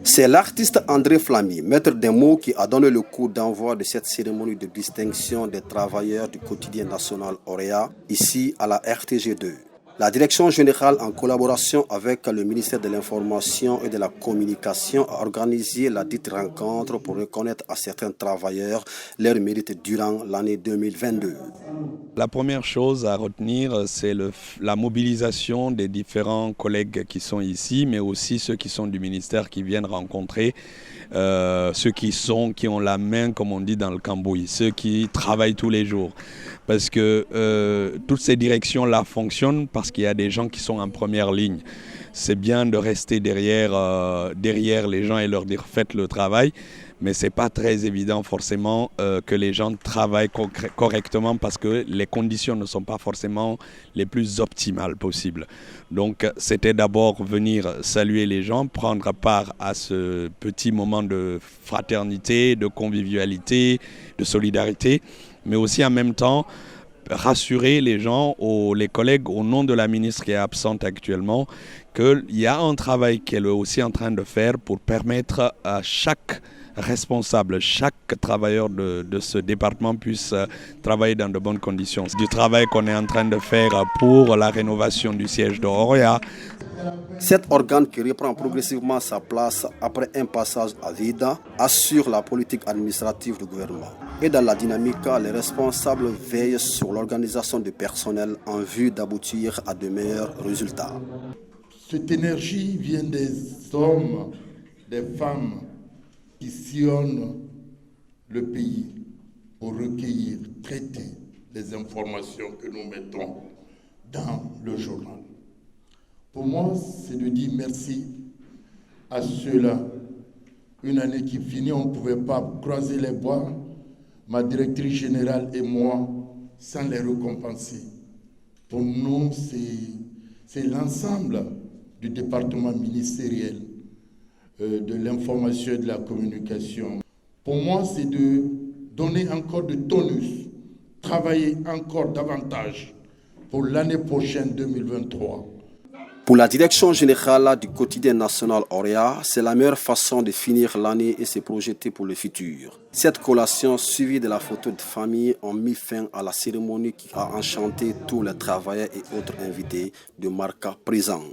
C'est l'artiste André Flamy, maître des mots, qui a donné le coup d'envoi de cette cérémonie de distinction des travailleurs du quotidien national Auréa, ici à la RTG2. La direction générale, en collaboration avec le ministère de l'Information et de la Communication, a organisé la dite rencontre pour reconnaître à certains travailleurs leurs mérites durant l'année 2022. La première chose à retenir, c'est la mobilisation des différents collègues qui sont ici, mais aussi ceux qui sont du ministère qui viennent rencontrer ceux qui ont la main, comme on dit dans le cambouis, ceux qui travaillent tous les jours. Parce que toutes ces directions-là fonctionnent parce qu'il y a des gens qui sont en première ligne. C'est bien de rester derrière les gens et leur dire faites le travail, mais ce n'est pas très évident forcément que les gens travaillent correctement parce que les conditions ne sont pas forcément les plus optimales possibles. Donc c'était d'abord venir saluer les gens, prendre part à ce petit moment de fraternité, de convivialité, de solidarité, mais aussi en même temps rassurer les gens, les collègues au nom de la ministre qui est absente actuellement, qu'il y a un travail qu'elle est aussi en train de faire pour permettre à chaque responsable, chaque travailleur de ce département puisse travailler dans de bonnes conditions. C'est du travail qu'on est en train de faire pour la rénovation du siège de Auréa. Cet organe qui reprend progressivement sa place après un passage à vide assure la politique administrative du gouvernement. Et dans la dynamique, les responsables veillent sur l'organisation du personnel en vue d'aboutir à de meilleurs résultats. Cette énergie vient des hommes, des femmes qui sillonnent le pays pour recueillir, traiter les informations que nous mettons dans le journal. Pour moi, c'est de dire merci à ceux-là. Une année qui finit, on ne pouvait pas croiser les bras, ma directrice générale et moi, sans les récompenser. Pour nous, c'est l'ensemble du département ministériel de l'information et de la communication. Pour moi, c'est de donner encore de tonus, travailler encore davantage pour l'année prochaine 2023. Pour la direction générale du quotidien national Auréa, c'est la meilleure façon de finir l'année et se projeter pour le futur. Cette collation suivie de la photo de famille ont mis fin à la cérémonie qui a enchanté tous les travailleurs et autres invités de Marca présents.